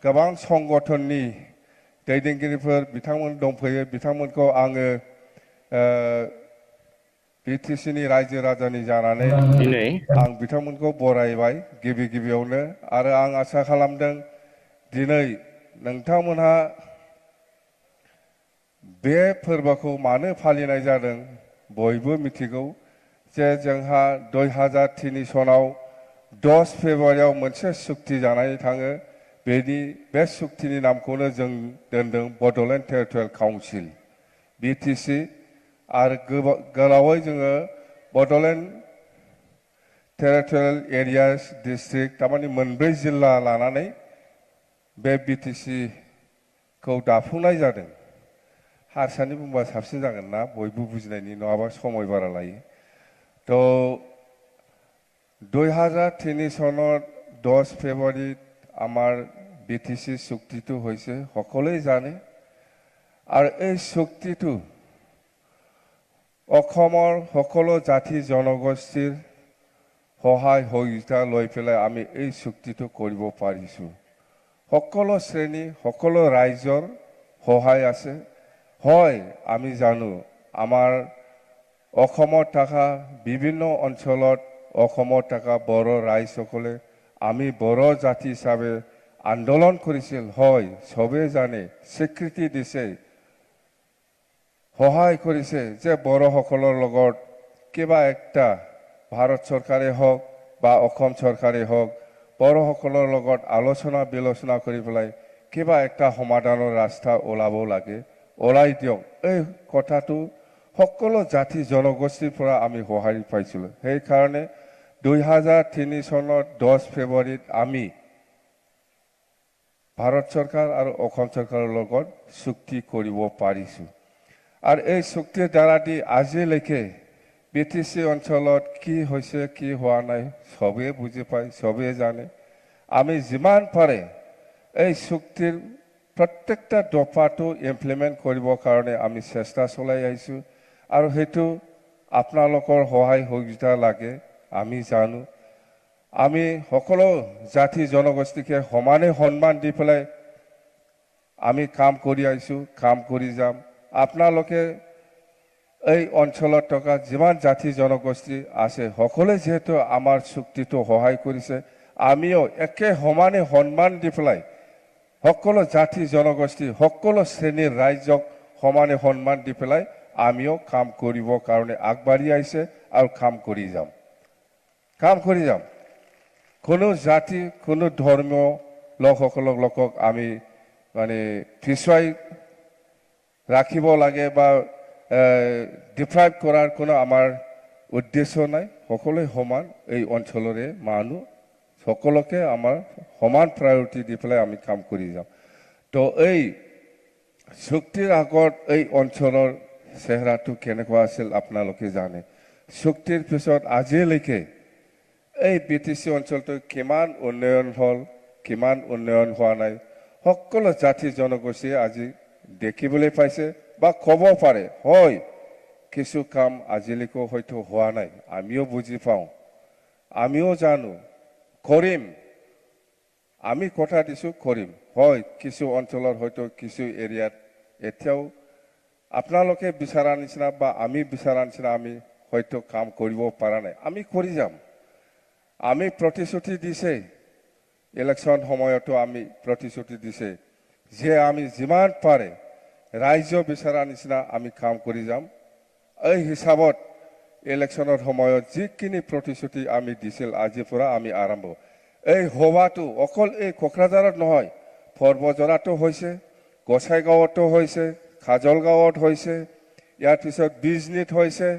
गोबां संगठननि दैदेनगिरिफोर बिथांमोन दंफैयो बिथांमोनखौ आङो बिटिसिनि रायजो राजानि जानानै दिनै आं बिथांमोनखौ बरायबाय गिबियावनो आरो आं आसा खालामदों दिनै नोंथांमोनहा बे फोरबोखौ मानो फालिनाय जादों बयबो मिथिगौ जे जोंहा 2003 सनाव 10 फेब्रुवारियाव मोनसे सुक्ति जानानै थाङो बे सुक्तिनि नामखौनो जों दोनदों बड'लेण्ड टेरिटरियेल काउन्सिल बिटिसि आरो गोलावै जोङो बड'लेण्ड टेरिटरियेल एरियास डिस्ट्रिक्ट थारमाने मोनब्रै जिल्ला लानानै बे बिटिसिखौ दाफुंनाय जादों हारसानि बुंबा साबसिन जागोन ना बयबो बुजिनायनि नङाबा समय बारा लायो तो 2003 চনত 10 ফেব্ৰুৱাৰীত আমাৰ বিটিসি চুক্তিটো হৈছে সকলোৱে জানে আৰু এই চুক্তিটো অসমৰ সকলো জাতি জনগোষ্ঠীৰ সহায় সহযোগিতা লৈ পেলাই আমি এই চুক্তিটো কৰিব পাৰিছোঁ সকলো শ্ৰেণী সকলো ৰাইজৰ সহায় আছে হয় আমি জানো আমাৰ অসমত থকা বিভিন্ন অঞ্চলত অসমত থকা বড় ৰাইজসকলে আমি বড় জাতি হিচাপে আন্দোলন কৰিছিল হয় সবে জানে স্বীকৃতি দিছে সহায় কৰিছে যে বড়সকলৰ লগত কিবা একটা ভাৰত চৰকাৰে হওক বা অসম চৰকাৰে হওক বড়সকলৰ লগত আলোচনা বিলোচনা কৰি পেলাই কিবা একটা সমাধানৰ ৰাস্তা ওলাব লাগে ওলাই দিয়ক এই কথাটো সকলো জাতি জনগোষ্ঠীৰ পৰা আমি সহায় পাইছিলোঁ সেই কাৰণে 2003 চনত 10 ফেব্ৰুৱাৰীত আমি ভাৰত চৰকাৰ আৰু অসম চৰকাৰৰ লগত চুক্তি কৰিব পাৰিছোঁ আৰু এই চুক্তিৰ দ্বাৰা দি আজিলৈকে বিটিসি অঞ্চলত কি হৈছে কি হোৱা নাই সবে বুজি পায় সবে জানে আমি যিমান পাৰে এই চুক্তিৰ প্ৰত্যেকটা দফাটো ইমপ্লিমেণ্ট কৰিবৰ কাৰণে আমি চেষ্টা চলাই আহিছোঁ আৰু সেইটো আপোনালোকৰ সহায় সহযোগিতা লাগে আমি জানো আমি সকলো জাতি জনগোষ্ঠীকে সমানে সন্মান দি পেলাই আমি কাম কৰি আহিছোঁ কাম কৰি যাম আপোনালোকে এই অঞ্চলত থকা যিমান জাতি জনগোষ্ঠী আছে সকলোৱে যেহেতু আমাৰ চুক্তিটো সহায় কৰিছে আমিও একে সমানে সন্মান দি পেলাই সকলো জাতি জনগোষ্ঠী সকলো শ্ৰেণীৰ ৰাইজক সমানে সন্মান দি পেলাই আমিও কাম কৰিবৰ কাৰণে আগবাঢ়ি আহিছে আৰু কাম কৰি যাম কোনো জাতি কোনো ধৰ্মীয় লোকক আমি মানে পিছুৱাই ৰাখিব লাগে বা ডিপ্ৰাইভ কৰাৰ কোনো আমাৰ উদ্দেশ্য নাই সকলোৱে সমান এই অঞ্চলৰে মানুহ সকলোকে আমাৰ সমান প্ৰায়োৰিটি দি পেলাই আমি কাম কৰি যাম তো এই চুক্তিৰ আগত এই অঞ্চলৰ চেহেৰাটো কেনেকুৱা আছিল আপোনালোকে জানে চুক্তিৰ পিছত আজিলৈকে এই বিটিসি অঞ্চলটো কিমান উন্নয়ন হ'ল কিমান উন্নয়ন হোৱা নাই সকলো জাতি জনগোষ্ঠীয়ে আজি দেখিবলৈ পাইছে বা ক'ব পাৰে হয় কিছু কাম আজিলৈকে হয়তো হোৱা নাই আমিও বুজি পাওঁ আমিও জানো কৰিম আমি কথা দিছোঁ কৰিম হয় কিছু অঞ্চলত হয়তো কিছু এৰিয়াত এতিয়াও আপোনালোকে বিচৰা নিচিনা বা আমি বিচৰা নিচিনা আমি হয়তো কাম কৰিব পৰা নাই আমি কৰি যাম আমি প্ৰতিশ্ৰুতি দিছে ইলেকশ্যন সময়তো আমি প্ৰতিশ্ৰুতি দিছে যে আমি যিমান পাৰে ৰাইজ বিচৰা নিচিনা আমি কাম কৰি যাম এই হিচাপত ইলেকশ্যনৰ সময়ত যিখিনি প্ৰতিশ্ৰুতি আমি দিছিল আজিৰ পৰা আমি আৰম্ভ এই সভাটো অকল এই কোকৰাঝাৰত নহয় পৰ্বজৰাতো হৈছে গোসাইগাঁৱতো হৈছে খাজলগাঁৱত হৈছে ইয়াৰ পিছত বিজনীত হৈছে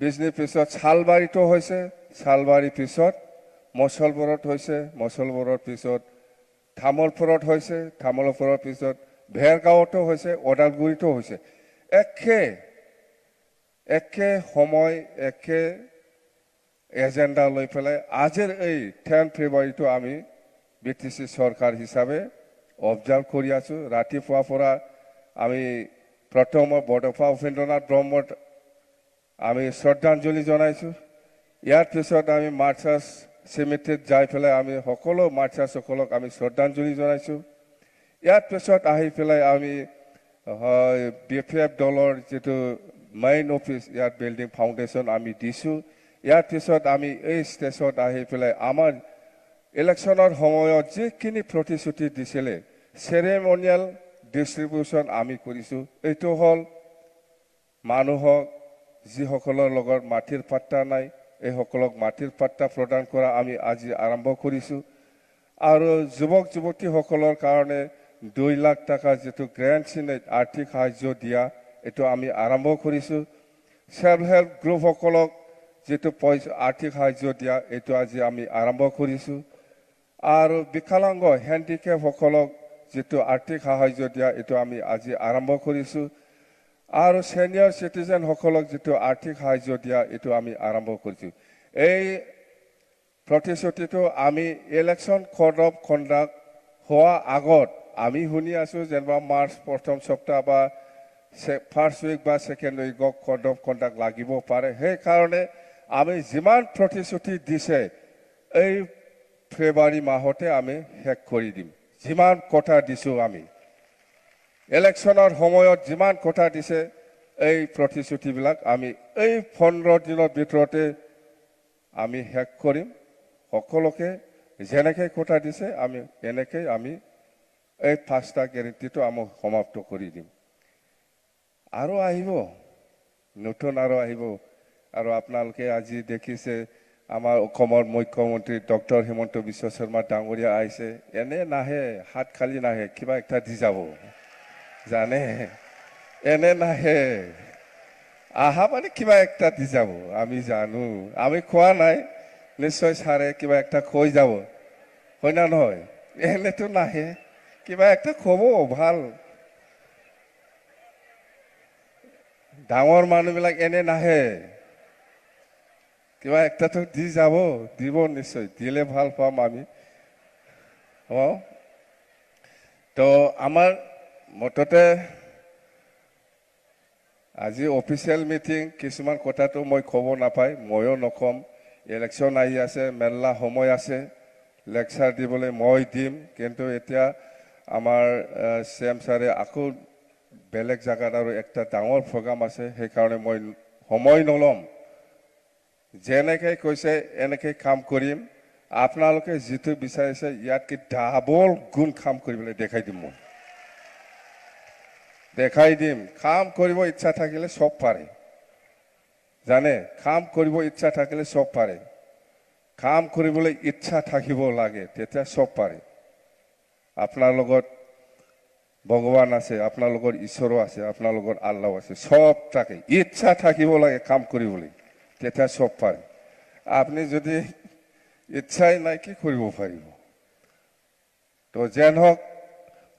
বিজনীৰ পিছত শালবাৰীতো হৈছে শালবাৰীৰ পিছত মছলপুৰত হৈছে মছলপুৰৰ পিছত তামোলপুৰত হৈছে তামোলপুৰৰ পিছত ভেৰগাঁৱতো হৈছে ওদালগুৰিতো হৈছে একে সময় একে এজেণ্ডা লৈ পেলাই আজিৰ এই 10 ফেব্ৰুৱাৰীটো আমি বিটিসি চৰকাৰ হিচাপে অবজাৰ্ভ কৰি আছোঁ ৰাতিপুৱাৰ পৰা আমি প্ৰথম বডফা উপেন্দ্ৰনাথ ব্ৰহ্মত আমি শ্ৰদ্ধাঞ্জলি জনাইছোঁ ইয়াৰ পিছত আমি মাৰ্চাৰ্ছ চেমিটেৰিত যাই পেলাই আমি সকলো মাৰ্চাৰ্ছসকলক আমি শ্ৰদ্ধাঞ্জলি জনাইছোঁ। ইয়াৰ পিছত আহি পেলাই আমি BPF দলৰ যিটো মেইন অফিচ ইয়াত বিল্ডিং ফাউণ্ডেশ্যন আমি দিছোঁ। ইয়াৰ পিছত আমি এই ষ্টেজত আহি পেলাই আমাৰ ইলেকশ্যনৰ সময়ত যিখিনি প্ৰতিশ্ৰুতি দিছিলে চেৰেমনিয়েল ডিষ্ট্ৰিবিউশ্যন আমি কৰিছোঁ। এইটো হ'ল মানুহক যিসকলৰ লগত মাটিৰ পাট্টা নাই এইসকলক মাটিৰ পাট্টা প্ৰদান কৰা আমি আজি আৰম্ভ কৰিছোঁ। আৰু যুৱক যুৱতীসকলৰ কাৰণে 2 লাখ টকা যিটো গ্ৰেণ্ট চিনেট আৰ্থিক সাহায্য দিয়া এইটো আমি আৰম্ভ কৰিছোঁ। সেল্ফ হেল্প গ্ৰুপসকলক যিটো আৰ্থিক সাহায্য দিয়া এইটো আজি আমি আৰম্ভ কৰিছোঁ। আৰু বিকলাংগ হেণ্ডিকেপসকলক যিটো আৰ্থিক সাহায্য দিয়া এইটো আমি আজি আৰম্ভ কৰিছোঁ। আৰু ছিনিয়ৰ চিটিজেনসকলক যিটো আৰ্থিক সাহায্য দিয়া এইটো আমি আৰম্ভ কৰিছোঁ। এই প্ৰতিশ্ৰুতিটো আমি ইলেকশ্যন কোড অফ কণ্ডাক্ট হোৱা আগত আমি শুনি আছোঁ যেনিবা মাৰ্চ প্ৰথম সপ্তাহ বা ফাৰ্ষ্ট উইক বা ছেকেণ্ড উইকক কোড অফ কণ্ডাক্ট লাগিব পাৰে। সেইকাৰণে আমি যিমান প্ৰতিশ্ৰুতি দিছে এই ফেব্ৰুৱাৰী মাহতে আমি শেষ কৰি দিম। যিমান কথা দিছোঁ আমি ইলেকশ্যনৰ সময়ত যিমান কথা দিছে এই প্ৰতিশ্ৰুতিবিলাক আমি এই 15 দিনৰ ভিতৰতে আমি শেষ কৰিম। সকলোকে যেনেকৈ কথা দিছে আমি এনেকৈ আমি এই 5টা গেৰেণ্টিটো আমি সমাপ্ত কৰি দিম। আৰু আহিব নতুন আৰু আহিব। আৰু আপোনালোকে আজি দেখিছে আমাৰ অসমৰ মুখ্যমন্ত্ৰী ডক্টৰ হিমন্ত বিশ্ব শৰ্মা ডাঙৰীয়া আহিছে। এনে নাহে হাত খালি নাহে কিবা এটা দি যাব জানে। এনে নাহে আহা মানে কিবা একটা দি যাব আমি জানো। আমি খোৱা নাই নিশ্চয় ছাৰে কিবা একটা কৈ যাব হয় না নহয়। এনেতো নাহে কিবা একটা ক'ব ভাল। ডাঙৰ মানুহবিলাক এনে নাহে কিবা একটাতো দি যাব দিব নিশ্চয় দিলে ভাল পাম আমি। তো আমাৰ মততে আজি অফিচিয়েল মিটিং কিছুমান কথাটো মই ক'ব নাপায় ময়ো নকম। ইলেকশ্যন আহি আছে মেলা সময় আছে লেকচাৰ দিবলৈ মই দিম। কিন্তু এতিয়া আমাৰ CM ছাৰে আকৌ বেলেগ জায়গাত আৰু একটা ডাঙৰ প্ৰগ্ৰাম আছে সেইকাৰণে মই সময় নলম। যেনেকৈ কৈছে এনেকৈ কাম কৰিম। আপোনালোকে যিটো বিচাৰিছে ইয়াতকৈ ডাবল গুণ কাম কৰিবলৈ দেখাই দিম। মই দেখাই দিম। কাম কৰিব ইচ্ছা থাকিলে সব পাৰে জানে। কাম কৰিব ইচ্ছা থাকিলে সব পাৰে। কাম কৰিবলৈ ইচ্ছা থাকিব লাগে তেতিয়া সব পাৰে। আপোনাৰ লগত ভগৱান আছে আপোনাৰ লগত ঈশ্বৰো আছে আপোনাৰ লগত আল্লাহ আছে সব থাকে। ইচ্ছা থাকিব লাগে কাম কৰিবলৈ তেতিয়া সব পাৰে। আপুনি যদি ইচ্ছাই নাই কি কৰিব পাৰিব। তো যেন হওক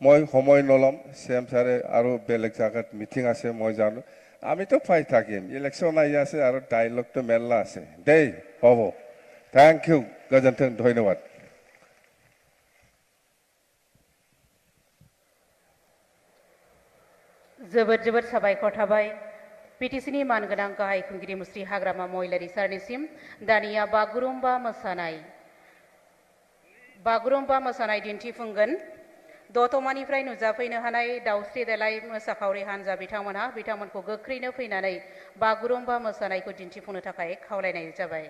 মই সময় নলম। CM ছাৰে আৰু বেলেগ জায়গাত মিটিং আছে মই জানো। আমিতো পাই থাকিম ইলেকশ্যন আহি আছে আৰু ডাইলগটো মেলা আছে দেই হ'ব। থ্যাংক ইউ গজেন্থন ধন্যবাদ। जोबोद जोबोद साबायखर थाबाय PTCनि मानगोनां गाहाय खुंगिरि मुस्रि हाग्रामा महिलारि सारनिसिम। दानिया बागुरुम्बा मोसानाय दिन्थिफुंगोन। दतमानिफ्राय नुजाफैनो हानाय दाउस्रि देलाय मोसाखावरि हान्जा बिथांमोनखौ गोख्रैनो फैनानै बागुरुम्बा मोसानायखौ दिन्थिफुंनो थाखाय खावलायनाय जाबाय।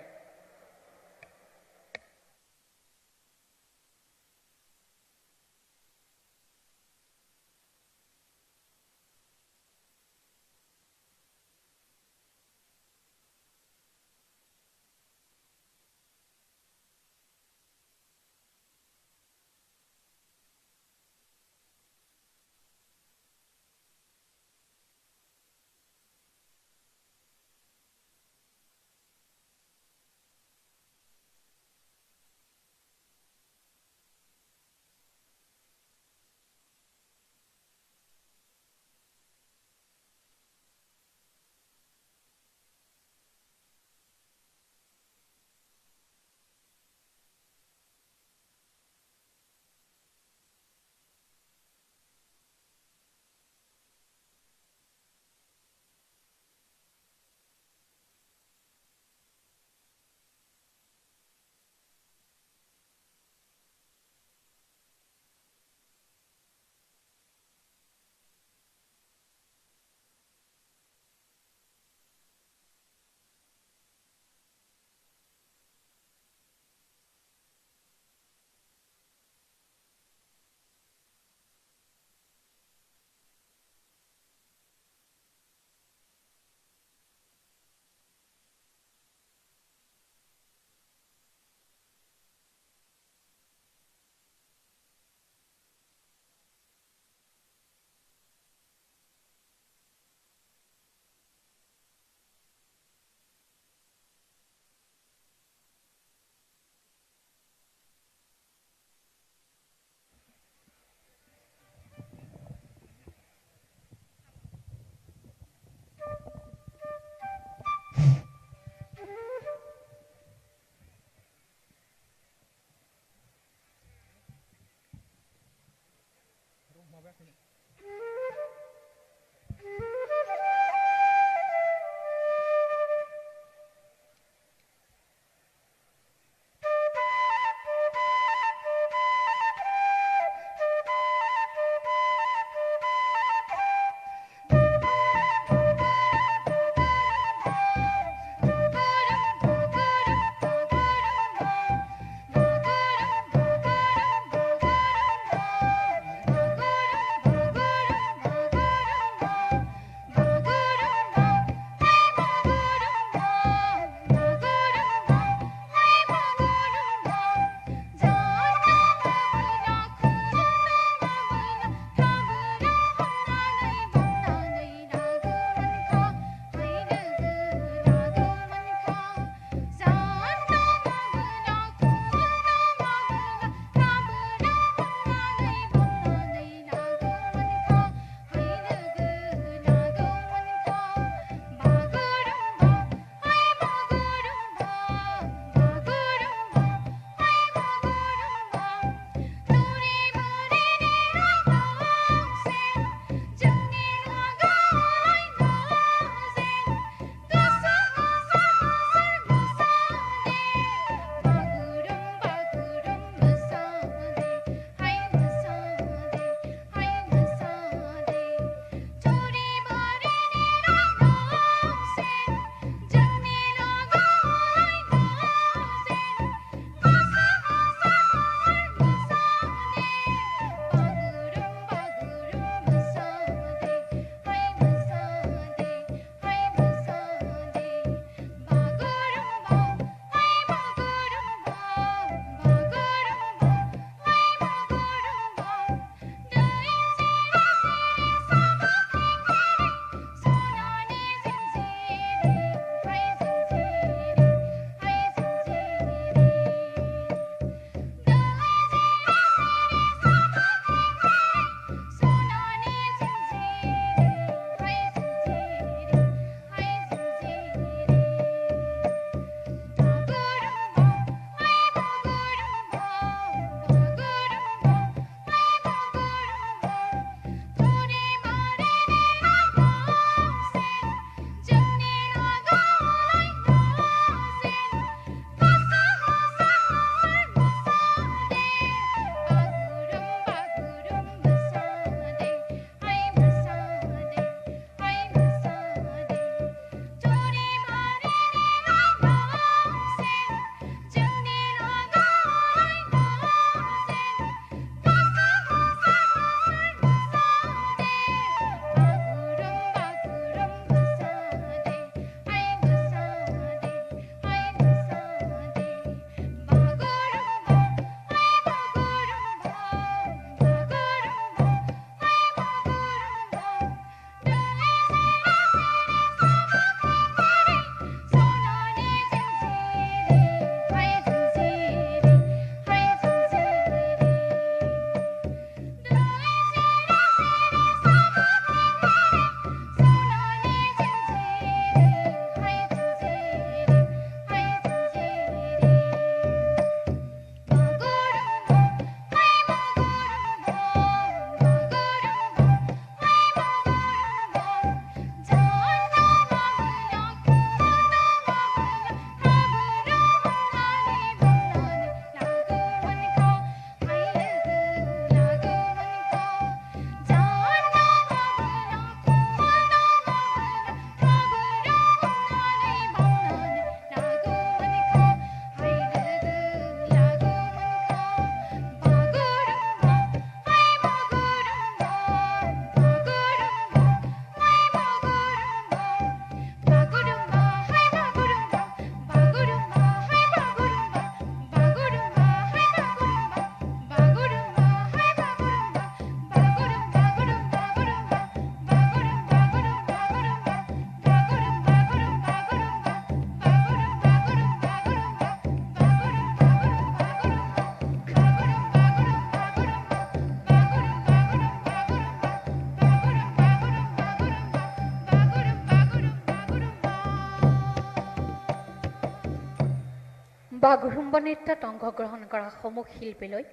বাগৰুম্বা নৃত্যত অংশগ্ৰহণ কৰা সমূহ শিল্পীলৈ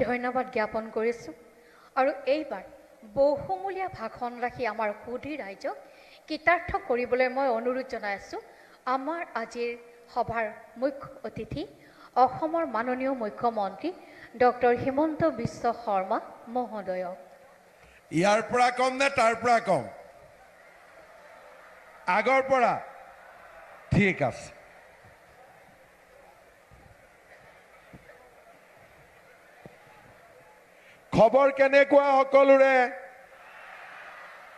ধন্যবাদ জ্ঞাপন কৰিছোঁ আৰু এইবাৰ বহুমূলীয়া ভাষণ ৰাখি আমাৰ সুধী ৰাইজক কৃতাৰ্থ কৰিবলৈ মই অনুৰোধ জনাই আছোঁ আমাৰ আজিৰ সভাৰ মুখ্য অতিথি অসমৰ মাননীয় মুখ্যমন্ত্ৰী ডক্টৰ হিমন্ত বিশ্ব শৰ্মা মহোদয়ক। ইয়াৰ পৰা কম নে তাৰ পৰা কম? আগৰ পৰা? ঠিক আছে। খবৰ কেনেকুৱা সকলোৰে?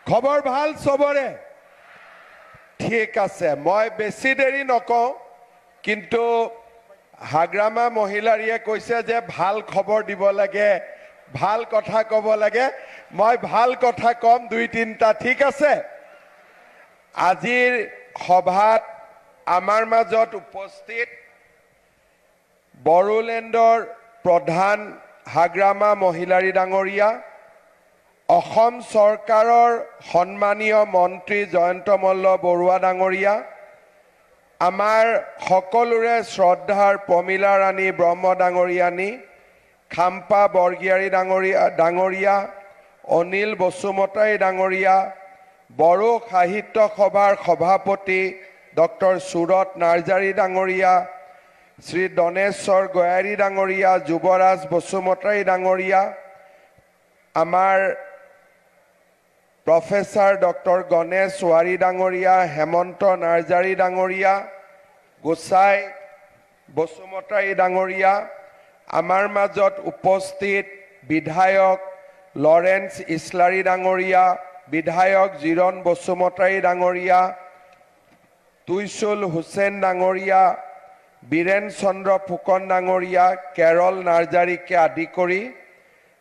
খবৰ ভাল চবৰে? ঠিক আছে, মই বেছি দেৰি নকওঁ, কিন্তু হাগ্ৰামা মহিলাৰীয়ে কৈছে যে ভাল খবৰ দিব লাগে, ভাল কথা ক'ব লাগে। মই ভাল কথা ক'ম দুই তিনিটা, ঠিক আছে? আজিৰ সভাত আমাৰ মাজত উপস্থিত বড়োলেণ্ডৰ প্ৰধান হাগ্ৰামা মহিলাৰী ডাঙৰীয়া, অসম চৰকাৰৰ সন্মানীয় মন্ত্ৰী জয়ন্ত মল্ল বৰুৱা ডাঙৰীয়া, আমাৰ সকলোৰে শ্ৰদ্ধাৰ প্ৰমীলা ৰাণী ব্ৰহ্ম ডাঙৰীয়ানী, খাম্পা বৰগীয়াৰী ডাঙৰীয়া, অনিল বসুমতাৰী ডাঙৰীয়া, বড়ো সাহিত্য সভাৰ সভাপতি ডক্টৰ সুৰত নাৰ্জাৰী ডাঙৰীয়া, শ্ৰী দনেশ্বৰ গয়াৰী ডাঙৰীয়া, যুৱৰাজ বসুমতাৰী ডাঙৰীয়া, আমাৰ প্ৰফেচাৰ ডক্টৰ গণেশ ৱাৰী ডাঙৰীয়া, হেমন্ত নাৰ্জাৰী ডাঙৰীয়া, গোসাই বসুমতাৰী ডাঙৰীয়া, আমাৰ মাজত উপস্থিত বিধায়ক লৰেন্স ইছলাৰী ডাঙৰীয়া, বিধায়ক জিৰণ বসুমতাৰী ডাঙৰীয়া, তুইচুল হুছেইন ডাঙৰীয়া, বীৰেন চন্দ্ৰ ফুকন ডাঙৰীয়া, কেৰল নাৰ্জাৰীকে আদি কৰি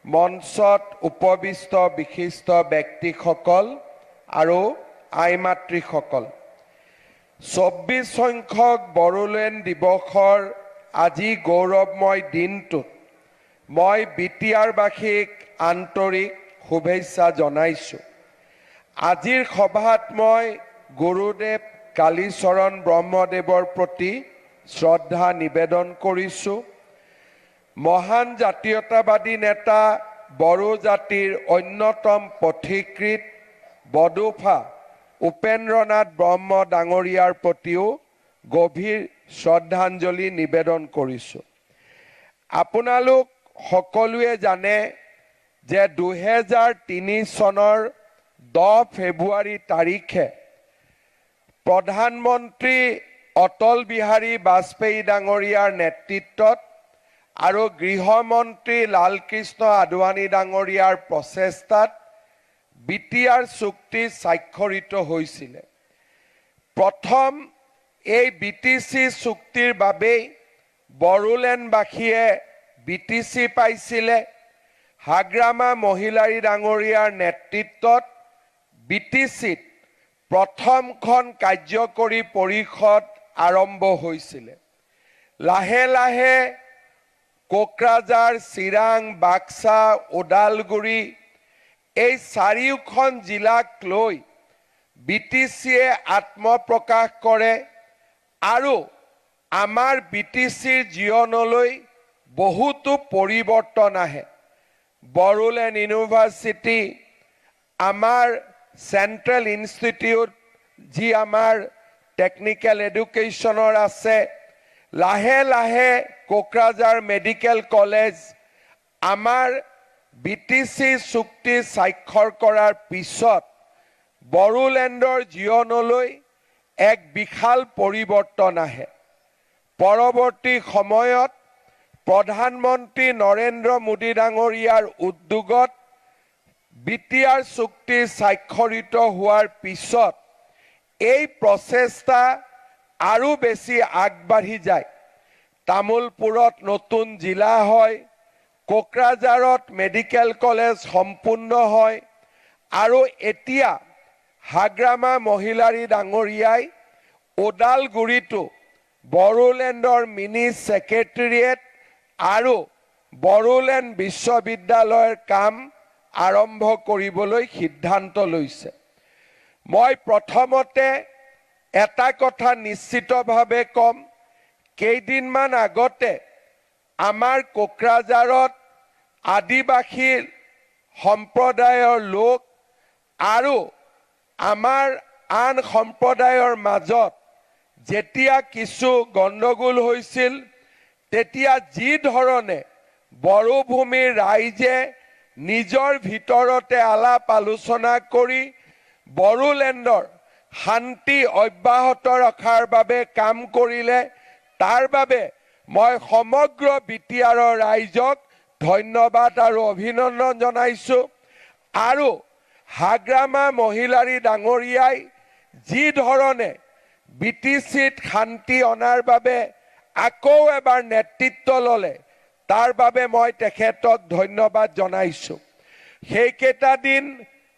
মঞ্চত উপবিষ্ট বিশিষ্ট ব্যক্তিসকল আৰু আই মাতৃসকল, ২৪ সংখ্যক বড়োলেণ্ড দিৱসৰ আজি গৌৰৱময় দিনটোত মই বিটিআৰবাসীক আন্তৰিক শুভেচ্ছা জনাইছোঁ। আজিৰ সভাত মই গুৰুদেৱ কালীচৰণ ব্ৰহ্মদেৱৰ প্ৰতি শ্ৰদ্ধা নিবেদন কৰিছোঁ। মহান জাতীয়তাবাদী নেতা, বড়ো জাতিৰ অন্যতম পথিকৃত বডোফা উপেন্দ্ৰনাথ ব্ৰহ্ম ডাঙৰীয়াৰ প্ৰতিও গভীৰ শ্ৰদ্ধাঞ্জলি নিবেদন কৰিছোঁ। আপোনালোক সকলোৱে জানে যে ২০০৩ চনৰ 10 ফেব্ৰুৱাৰী তাৰিখে প্ৰধানমন্ত্ৰী অটল বিহাৰী বাজপেয়ী ডাঙৰীয়াৰ নেতৃত্বত আৰু গৃহমন্ত্ৰী লালকৃষ্ণ আদৱানী ডাঙৰীয়াৰ প্ৰচেষ্টাত বিটিআৰ চুক্তি স্বাক্ষৰিত হৈছিলে। প্ৰথম এই বিটিচি চুক্তিৰ বাবেই বড়োলেণ্ডবাসীয়ে বিটিচি পাইছিলে। হাগ্ৰামা মহিলাৰী ডাঙৰীয়াৰ নেতৃত্বত বিটিচিত প্ৰথমখন কাৰ্যকৰী পৰিষদ আৰম্ভ হৈছিলে। লাহে লাহে কোকৰাঝাৰ, চিৰাং, বাক্সা, ওদালগুৰি এই চাৰিওখন জিলাক লৈ বিটিচিয়ে আত্মপ্ৰকাশ কৰে আৰু আমাৰ বিটিচিৰ জীৱনলৈ বহুতো পৰিৱৰ্তন আহে। বড়োলেণ্ড ইউনিভাৰ্চিটি, আমাৰ চেণ্ট্ৰেল ইনষ্টিটিউট যি আমাৰ টেকনিকেল এডুকেশ্যনৰ আছে, লাহে লাহে কোকৰাঝাৰ মেডিকেল কলেজ, আমাৰ বিটিচি চুক্তি স্বাক্ষৰ কৰাৰ পিছত বড়োলেণ্ডৰ জীৱনলৈ এক বিশাল পৰিৱৰ্তন আহে। পৰৱৰ্তী সময়ত প্ৰধানমন্ত্ৰী নৰেন্দ্ৰ মোদী ডাঙৰীয়াৰ উদ্যোগত বিটিআৰ চুক্তি স্বাক্ষৰিত হোৱাৰ পিছত এই প্ৰচেষ্টা আৰু বেছি আগবাঢ়ি যায়। তামোলপুৰত নতুন জিলা হয়, কোকৰাঝাৰত মেডিকেল কলেজ সম্পূৰ্ণ হয় আৰু এতিয়া হাগ্ৰামা মহিলাৰী ডাঙৰীয়াই ওদালগুৰিতো বড়োলেণ্ডৰ মিনি ছেক্ৰেটেৰিয়েট আৰু বড়োলেণ্ড বিশ্ববিদ্যালয়ৰ কাম আৰম্ভ কৰিবলৈ সিদ্ধান্ত লৈছে। মই প্ৰথমতে এটা কথা নিশ্চিতভাৱে ক'ম, কেইদিনমান আগতে আমাৰ কোকৰাঝাৰত আদিবাসী সম্প্ৰদায়ৰ লোক আৰু আমাৰ আন সম্প্ৰদায়ৰ মাজত যেতিয়া কিছু গণ্ডগোল হৈছিল, তেতিয়া যি ধৰণে বড়োভূমিৰ ৰাইজে নিজৰ ভিতৰতে আলাপ আলোচনা কৰি বড়োলেণ্ডৰ শান্তি অব্যাহত ৰখাৰ বাবে কাম কৰিলে, তাৰ বাবে মই সমগ্ৰ বিটিআৰৰ ৰাইজক ধন্যবাদ আৰু অভিনন্দন জনাইছোঁ। আৰু হাগ্ৰামা মহিলাৰী ডাঙৰীয়াই যি ধৰণে BTCত শান্তি অনাৰ বাবে আকৌ এবাৰ নেতৃত্ব ল'লে, তাৰ বাবে মই তেখেতক ধন্যবাদ জনাইছোঁ। সেইকেইটা দিন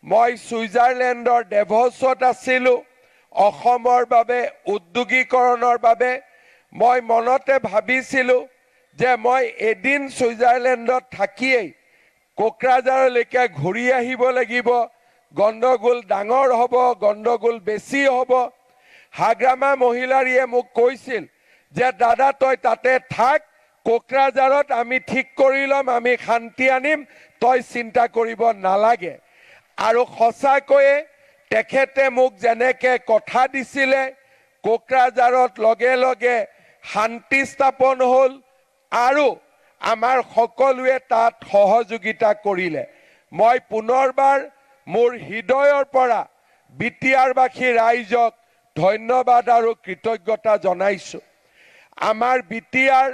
মই ছুইজাৰলেণ্ডৰ ডেভছত আছিলোঁ অসমৰ বাবে উদ্যোগীকৰণৰ বাবে। মই মনতে ভাবিছিলোঁ যে মই এদিন ছুইজাৰলেণ্ডত থাকিয়েই কোকৰাঝাৰলৈকে ঘূৰি আহিব লাগিব, গণ্ডগোল ডাঙৰ হ'ব, গণ্ডগোল বেছি হ'ব। হাগ্ৰামা মহিলাৰীয়ে মোক কৈছিল যে দাদা তই তাতে থাক, কোকৰাঝাৰত আমি ঠিক কৰি ল'ম, আমি শান্তি আনিম, তই চিন্তা কৰিব নালাগে। আৰু সঁচাকৈয়ে তেখেতে মোক যেনেকৈ কথা দিছিলে, কোকৰাঝাৰত লগে লগে শান্তি স্থাপন হ'ল আৰু আমাৰ সকলোৱে তাত সহযোগিতা কৰিলে। মই পুনৰবাৰ মোৰ হৃদয়ৰ পৰা বিটিআৰবাসী ৰাইজক ধন্যবাদ আৰু কৃতজ্ঞতা জনাইছোঁ। আমাৰ বিটিআৰ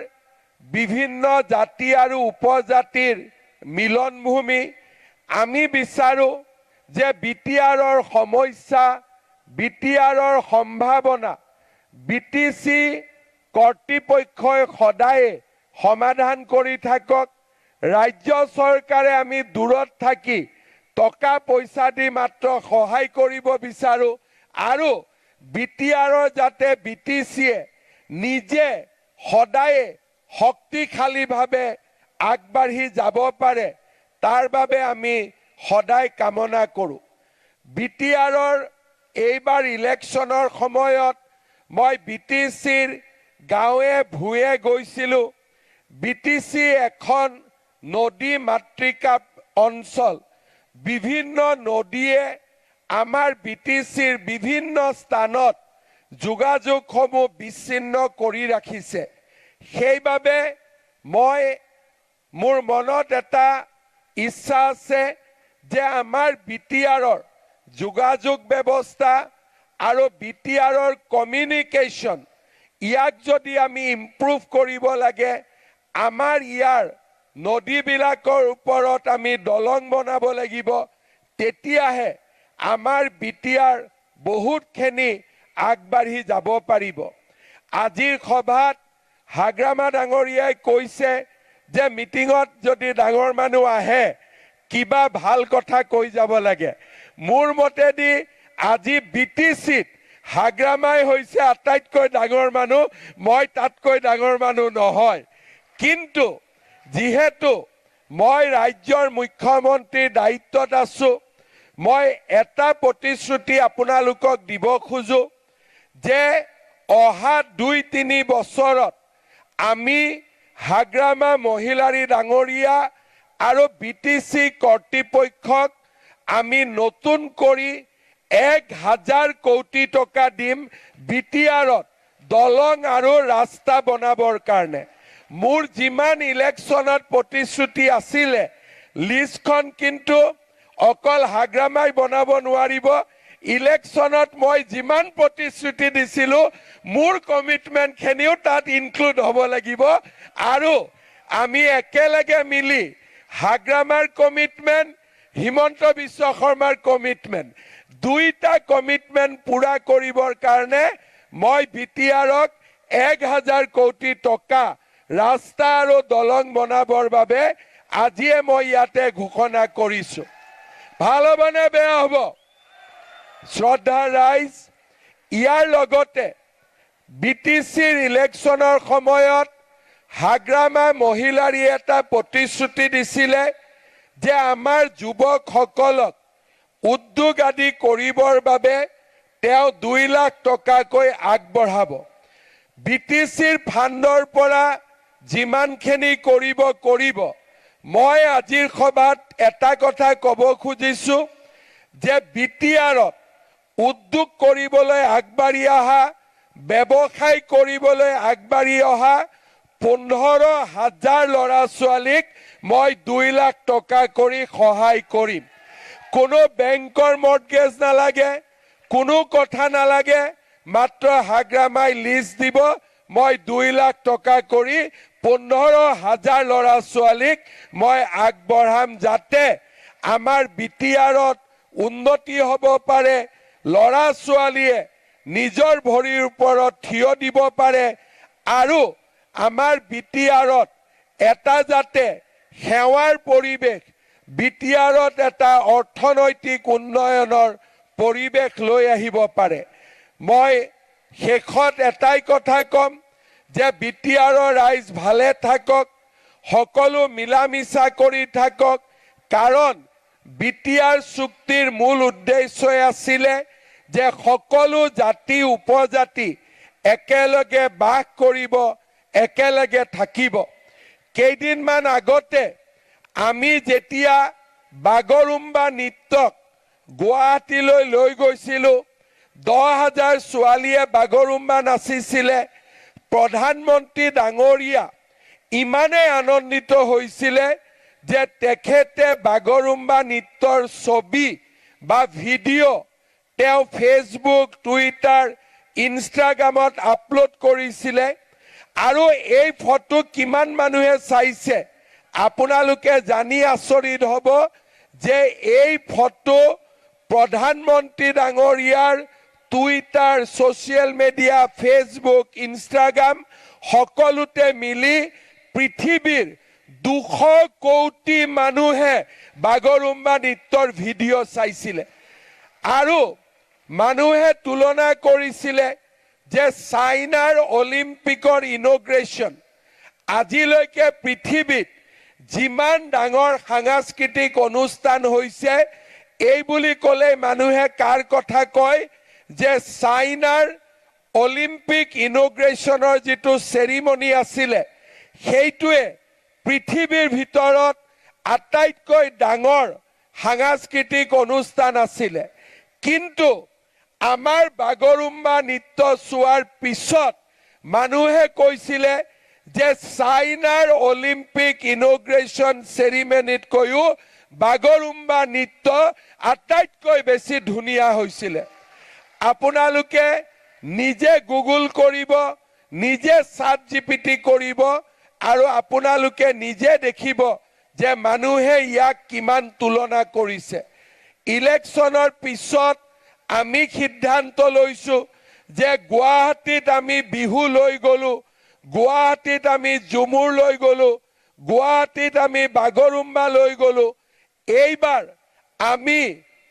বিভিন্ন জাতি আৰু উপজাতিৰ মিলনভূমি। আমি বিচাৰোঁ যে বিটিআৰৰ সমস্যা, বিটিআৰৰ সম্ভাৱনা BTC কৰ্তৃপক্ষই সদায়ে সমাধান কৰি থাকক। ৰাজ্য চৰকাৰে আমি দূৰত থাকি টকা পইচা দি মাত্ৰ সহায় কৰিব বিচাৰোঁ আৰু বিটিআৰৰ যাতে BTCয়ে নিজে সদায়ে শক্তিশালীভাৱে আগবাঢ়ি যাব পাৰে, তাৰ বাবে আমি সদায় কামনা কৰোঁ। বিটিআৰৰ এইবাৰ ইলেকশ্যনৰ সময়ত মই BTCৰ গাঁৱে ভূঞে গৈছিলোঁ। BTC এখন নদী মাতৃকা অঞ্চল। বিভিন্ন নদীয়ে আমাৰ BTCৰ বিভিন্ন স্থানত যোগাযোগসমূহ বিচ্ছিন্ন কৰি ৰাখিছে। সেইবাবে মোৰ মনত এটা ইচ্ছা আছে যে আমাৰ বিটিআৰৰ যোগাযোগ ব্যৱস্থা আৰু বিটিআৰৰ কমিউনিকেশ্যন, ইয়াক যদি আমি ইম্প্ৰুভ কৰিব লাগে, আমাৰ ইয়াৰ নদীবিলাকৰ ওপৰত আমি দলং বনাব লাগিব। তেতিয়াহে আমাৰ বিটিআৰ বহুতখিনি আগবাঢ়ি যাব পাৰিব। আজিৰ সভাত হাগ্ৰামা ডাঙৰীয়াই কৈছে যে মিটিঙত যদি ডাঙৰ মানুহ আহে কিবা ভাল কথা কৈ যাব লাগে। মোৰ মতেদি আজি BTCত হাগ্ৰামাই হৈছে আটাইতকৈ ডাঙৰ মানুহ, মই তাতকৈ ডাঙৰ মানুহ নহয়। কিন্তু যিহেতু মই ৰাজ্যৰ মুখ্যমন্ত্ৰীৰ দায়িত্বত আছোঁ, মই এটা প্ৰতিশ্ৰুতি আপোনালোকক দিব খোজোঁ যে অহা 2-3 বছৰত আমি হাগ্ৰামা মহিলাৰী ডাঙৰীয়া আৰু BTC কৰ্তৃপক্ষক আমি নতুন কৰি 1000 কোটি টকা দিম বিটিআৰত দলং আৰু ৰাস্তা বনাবৰ কাৰণে। মোৰ যিমান ইলেকশ্যনত প্ৰতিশ্ৰুতি আছিলে, লিষ্টখন কিন্তু অকল হাগ্ৰামাই বনাব নোৱাৰিব। ইলেকশ্যনত মই যিমান প্ৰতিশ্ৰুতি দিছিলোঁ, মোৰ কমিটমেণ্টখিনিও তাত ইনক্লুড হ'ব লাগিব। আৰু আমি একেলগে মিলি হাগ্ৰামাৰ কমিটমেণ্ট, হিমন্ত বিশ্ব শৰ্মাৰ কমিটমেণ্ট, দুইটা কমিটমেণ্ট পূৰা কৰিবৰ কাৰণে মই বিটিআৰক 1000 কোটি টকা ৰাস্তা আৰু দলং বনাবৰ বাবে আজিয়ে মই ইয়াতে ঘোষণা কৰিছোঁ। ভাল হ'বনে বেয়া হ'ব? শ্ৰদ্ধাৰ ৰাইজ, ইয়াৰ লগতে BTCৰ ইলেকশ্যনৰ সময়ত হাগ্ৰামা মহিলাৰীয়ে এটা প্ৰতিশ্ৰুতি দিছিলে যে আমাৰ যুৱকসকলক উদ্যোগ আদি কৰিবৰ বাবে তেওঁ 2 লাখ টকাকৈ আগবঢ়াব। BTCৰ ফাণ্ডৰ পৰা যিমানখিনি কৰিব মই আজিৰ সভাত এটা কথা ক'ব খুজিছো যে BTRত উদ্যোগ কৰিবলৈ আগবাঢ়ি অহা ব্যৱসায় কৰিবলৈ আগবাঢ়ি অহা 15,000 ল'ৰা ছোৱালীক মই 2 লাখ টকা কৰি সহায় কৰিম কোনো বেংকৰ মৰ্টগেজ নালাগে কোনো কথা নালাগে মাত্ৰ হাগ্ৰামাই লিষ্ট দিব মই 2 লাখ টকা কৰি 15,000 ল'ৰা ছোৱালীক মই আগবঢ়াম যাতে আমাৰ BTRত উন্নতি হ'ব পাৰে ল'ৰা ছোৱালীয়ে নিজৰ ভৰিৰ ওপৰত থিয় দিব পাৰে আৰু আমাৰ BTRত এটা যাতে সেৱাৰ পৰিৱেশ BTRত এটা অৰ্থনৈতিক উন্নয়নৰ পৰিৱেশ লৈ আহিব পাৰে মই শেষত এটাই কথা কম যে BTRৰ ৰাইজ ভালে থাকক সকলো মিলামিছা কৰি থাকক কাৰণ BTR চুক্তিৰ মূল উদ্দেশ্যই আছিল যে সকলো জাতি উপজাতি একেলগে বাস কৰিব একেলগে থাকিব কেইদিনমান আগতে আমি যেতিয়া বাগৰুম্বা নৃত্যক গুৱাহাটীলৈ লৈ গৈছিলো 10,000 ছোৱালীয়ে বাগৰুম্বা নাচিছিলে প্ৰধানমন্ত্ৰী ডাঙৰীয়া ইমানে আনন্দিত হৈছিলে যে তেখেতে বাগৰুম্বা নৃত্যৰ ছবি বা ভিডিঅ' তেওঁ ফেচবুক টুইটাৰ ইনষ্টাগ্ৰামত আপলোড কৰিছিলে আৰু এই ফটো কিমান মানুহে চাইছে আপোনালোকে জানি আচৰিত হ'ব যে এই ফটো প্ৰধানমন্ত্ৰী ডাঙৰীয়াৰ Twitter social media Facebook Instagram সকলোতে মিলি পৃথিৱীৰ 200 কোটি মানুহে বাগৰুম্বা নৃত্যৰ ভিডিঅ' চাইছিলে আৰু মানুহে তুলনা কৰিছিলে যে চাইনাৰ অলিম্পিকৰ ইনগ্ৰেশ্যন আজিলৈকে পৃথিৱীত যিমান ডাঙৰ সাংস্কৃতিক অনুষ্ঠান হৈছে এই বুলি ক'লে মানুহে কাৰ কথা কয় যে চাইনাৰ অলিম্পিক ইনগ্ৰেশ্যনৰ যিটো চেৰিমনি আছিলে সেইটোৱে পৃথিৱীৰ ভিতৰত আটাইতকৈ ডাঙৰ সাংস্কৃতিক অনুষ্ঠান আছিলে কিন্তু আমাৰ বাগৰুম্বা নৃত্য চোৱাৰ পিছত মানুহে কৈছিলে যে চাইনাৰ অলিম্পিক ইনগ্ৰেশ্যন চেৰিমনিতকৈও বাগৰুম্বা নৃত্য আটাইতকৈ বেছি ধুনীয়া হৈছিলে আপোনালোকে নিজে গুগল কৰিব নিজে ChatGPT কৰিব আৰু আপোনালোকে নিজে দেখিব যে মানুহে ইয়াক কিমান তুলনা কৰিছে ইলেকশ্যনৰ পিছত আমি সিদ্ধান্ত লৈছো যে গুৱাহাটীত আমি বিহু লৈ গলো গুৱাহাটীত আমি ঝুমুৰ লৈ গলো গুৱাহাটীত আমি বাগৰুম্বা লৈ গলো এইবাৰ আমি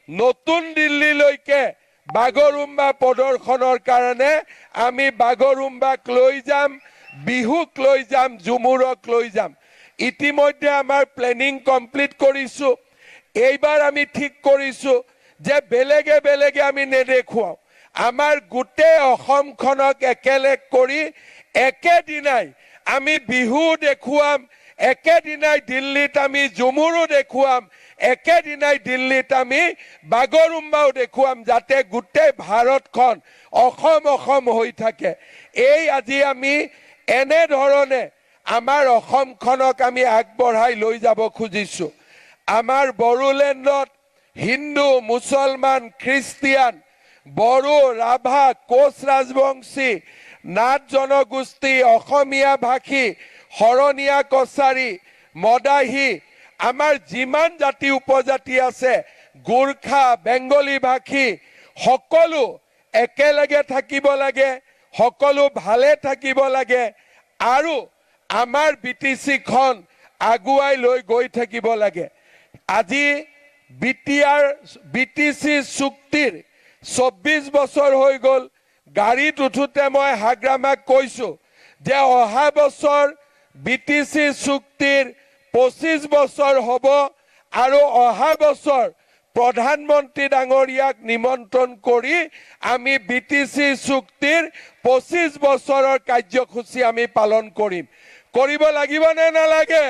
নতুন দিল্লীলৈকে বাগৰুম্বা প্ৰদৰ্শনৰ কাৰণে আমি বাগৰুম্বাক লৈ যাম বিহুক লৈ যাম ঝুমুৰক লৈ যাম ইতিমধ্যে আমাৰ প্লেনিং কমপ্লিট কৰিছো এইবাৰ আমি ঠিক কৰিছো যে বেলেগে বেলেগে আমি নেদেখুৱাও আমাৰ গোটেই অসমখনক একেলগ কৰি একেদিনাই আমি বিহু দেখুৱাম একেদিনাই দিল্লীত আমি ঝুমুৰো দেখুৱাম একেদিনাই দিল্লীত আমি বাগৰুম্বাও দেখুৱাম যাতে গোটেই ভাৰতখন অসম হৈ থাকে এই আজি আমি এনে ধৰণে আমাৰ অসমখনক আমি আগবঢ়াই লৈ যাব খুজিছো আমাৰ বড়োলেণ্ডত হিন্দু মুছলমান খ্ৰীষ্টিয়ান বড়ো ৰাভা কোচ ৰাজবংশী নাথ জনগোষ্ঠী অসমীয়া ভাষী শৰণীয়া কছাৰী মদাহী আমাৰ যিমান জাতি উপজাতি আছে গোৰ্খা বেংগলী ভাষী সকলো একেলগে থাকিব লাগে সকলো ভালে থাকিব লাগে আৰু আমাৰ BTCখন আগুৱাই লৈ গৈ থাকিব লাগে আজি BTC চুক্তিৰ 24 বছৰ হৈ গ'ল গাড়ীত উঠোতে মই হাগ্ৰামাক কৈছো যে অহা বছৰ BTC চুক্তিৰ 25 বছৰ হ'ব আৰু অহা বছৰ প্ৰধানমন্ত্ৰী ডাঙৰীয়াক নিমন্ত্ৰণ কৰি আমি বিটিচি চুক্তিৰ 25 বছৰৰ কাৰ্যসূচী আমি পালন কৰিম। কৰিব লাগিব নে নালাগে?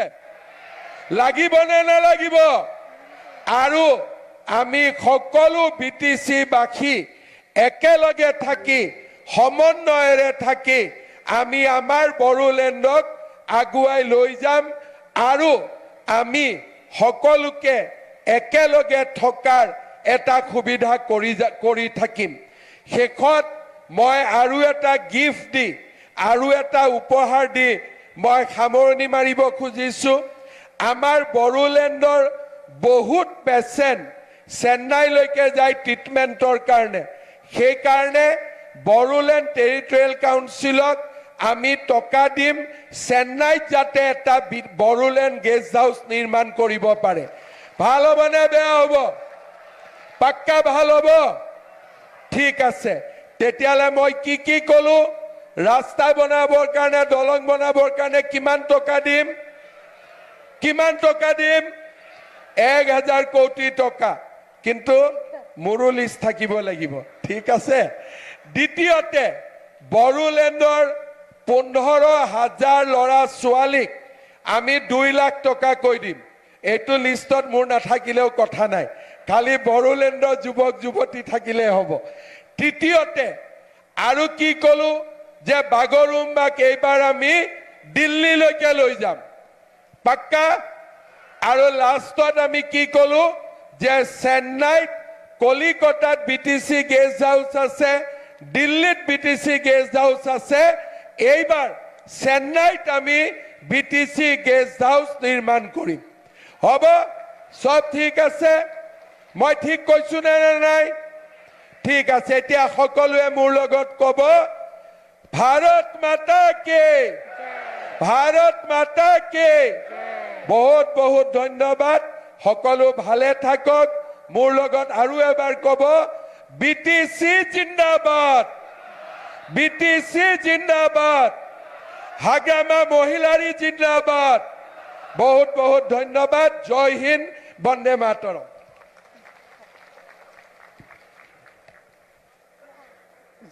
লাগিব নে নালাগিব? আৰু আমি সকলো বিটিচি বাসী একেলগে থাকি সমন্বয়েৰে থাকি আমি আমাৰ বড়োলেণ্ডক আগুৱাই লৈ যাম আৰু আমি সকলোকে একেলগে থকাৰ এটা সুবিধা কৰি থাকিম। শেষত মই আৰু এটা গিফ্ট দি আৰু এটা উপহাৰ দি মই সামৰণি মাৰিব খুজিছো। আমাৰ বড়োলেণ্ডৰ বহুত পেচেণ্ট চেন্নাইলৈকে যায় ট্ৰিটমেণ্টৰ কাৰণে। সেইকাৰণে বড়োলেণ্ড টেৰিটৰিয়েল কাউন্সিলক আমি টকা দিম চেন্নাইত যাতে এটা বড়োলেণ্ড গেষ্ট হাউচ নিৰ্মাণ কৰিব পাৰে। ভাল হ'ব নে বেয়া হ'ব? পাক্কা ভাল হ'ব? ঠিক আছে, তেতিয়াহ'লে মই কি ক'লো? ৰাস্তা বনাবৰ কাৰণে, দলং বনাবৰ কাৰণে কিমান টকা দিম? কিমান টকা দিম? 1000 কোটি টকা। কিন্তু মোৰো লিষ্ট থাকিব লাগিব। ঠিক আছে। দ্বিতীয়তে বড়োলেণ্ডৰ 15,000 ল'ৰা ছোৱালীক আমি 2 লাখ টকা কৈ দিম। এইটো লিষ্টত মোৰ নাথাকিলেও কথা নাই, খালি বড়োলেণ্ডৰ যুৱক যুৱতী থাকিলে হ'ব। তৃতীয়তে আৰু কি ক'লো যে বাগৰুম্বাক এইবাৰ আমি দিল্লীলৈকে লৈ যাম। পাক্কা? আৰু লাষ্টত আমি কি ক'লো যে চেন্নাইত, কলিকতাত বিটিচি গেষ্ট হাউচ আছে, দিল্লীত বিটিচি গেষ্ট হাউচ আছে। এইবাৰ চেন্নাইত আমি বিটিচি গেষ্ট হাউচ নিৰ্মাণ কৰিম। হ'ব? সব ঠিক আছে? মই ঠিক কৈছো নে নাই? ঠিক আছে। এতিয়া সকলোৱে মোৰ লগত ক'ব, ভাৰত মাতা কে, ভাৰত মাতা কে। বহুত বহুত ধন্যবাদ। সকলো ভালে থাকক। মোৰ লগত আৰু এবাৰ ক'ব, বিটিচি জিন্দাবাদ, বিটিচি জিন্দাবাদ, হাগ্ৰামা মহিলাৰী জিন্দাবাদ। বহুত বহুত ধন্যবাদ। জয় হিন্দ, বন্দে মাতৰম।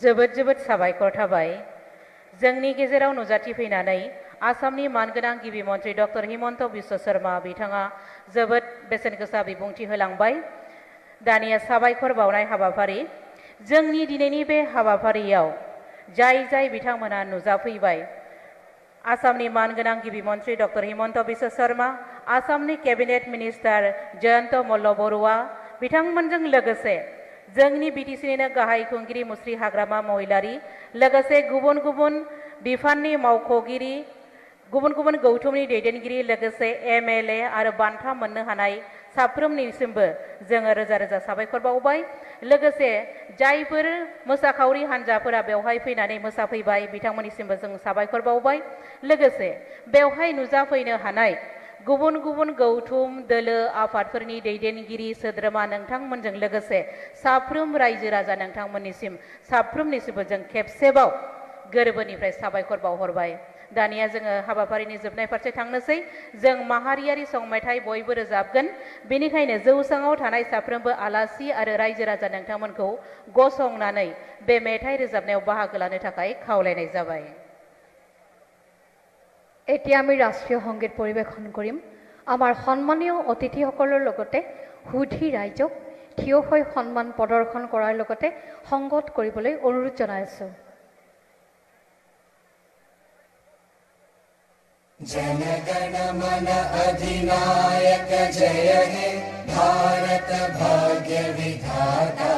जोबोद जोबोद साबायखर थाबाय। जोंनि गेजेराव नुजाथि फैनानै आसामनि मानगोनां गिबि मन्त्रि डक्टर हिमन्त बिश्व शर्मा बिथाङा जोबोद बेसेनगोसा बिबुंथि होलांबाय। दानिया साबायखर बावनाय हाबाफारि। जोंनि दिनैनि बे हाबाफारियाव जाय जाय बिथांमोना नुजाफैबाय, आसामनि मानगोनां गिबि मन्त्रि डक्टर हिमन्त बिश्व शर्मा, आसामनि केबिनेट मिनिस्टार जयन्त मल्ल बरुवा बिथांमोनजों लोगोसे जोंनि बिटिसिनिनो गाहाय खुंगिरि मुस्रि हाग्रामा महिलारी, लोगोसे गुबुन गुबुन बिफाननि मावख'गिरि, गुबुन गुबुन गौथुमनि दैदेनगिरि, लोगोसे MLA आरो बान्था मोननो हानाय साफ्रोमनिसिमबो जोङो रोजा रोजा साबायखर बावबाय। लोगोसे जायफोर मोसाखावरि हान्जाफोरा बेवहाय फैनानै मोसाफैबाय बिथांमोननिसिमबो जों साबायखर बावबाय। लोगोसे बेवहाय नुजाफैनो हानाय गुबुन गुबुन गौथुम दोलो आफादफोरनि दैदेनगिरि सोद्रोमा नोंथांमोनजों लोगोसे साफ्रोम रायजो राजा नोंथांमोननिसिम साफ्रोमनिसिमबो जों खेबसेबाव गोरबोनिफ्राय साबायखर बावहरबाय। दानिया जोङो हाबाफारिनि जोबनाय फारसे थांनोसै। जों माहारियारि सं मेथाइ बयबो रोजाबगोन। बेनिखायनो जौसाङाव थानाय साफ्रोमबो आलासि आरो रायजो राजा नोंथांमोनखौ गसंनानै बे मेथाइ रोजाबनायाव बाहागो लानो थाखाय खावलायनाय जाबाय। এতিয়া আমি ৰাষ্ট্ৰীয় সংগীত পৰিৱেশন কৰিম। আমাৰ সন্মানীয় অতিথিসকলৰ লগতে সুধী ৰাইজক থিয় হৈ সন্মান প্ৰদৰ্শন কৰাৰ লগতে সংগত কৰিবলৈ অনুৰোধ জনাইছোঁ। जनगण मन अधिनायक जय हे भारत भाग्य विधाता।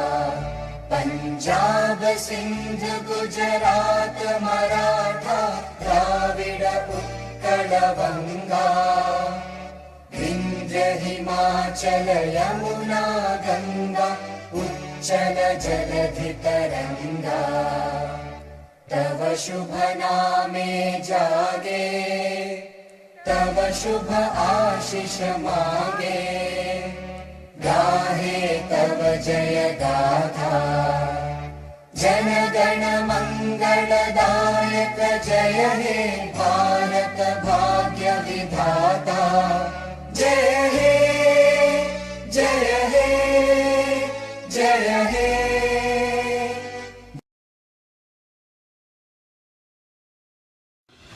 पंजाब सिंध गुजरात मराठा द्राविड उत्कल बंगा। विंध्य हिमाचल यमुना गंगा उच्चल जलधि तरंगा। तव शुभ नामे जागे, तव शुभ आशीष मांगे। गाहे तव जय गाथा, जन गण मंगलदायक जय हे भारत भाग्य विधाता। जय हे जय हे जय हे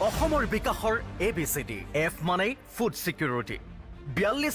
অসমৰ বিকাশৰ ABCD F মানে ফুড সিকিউৰিটি 42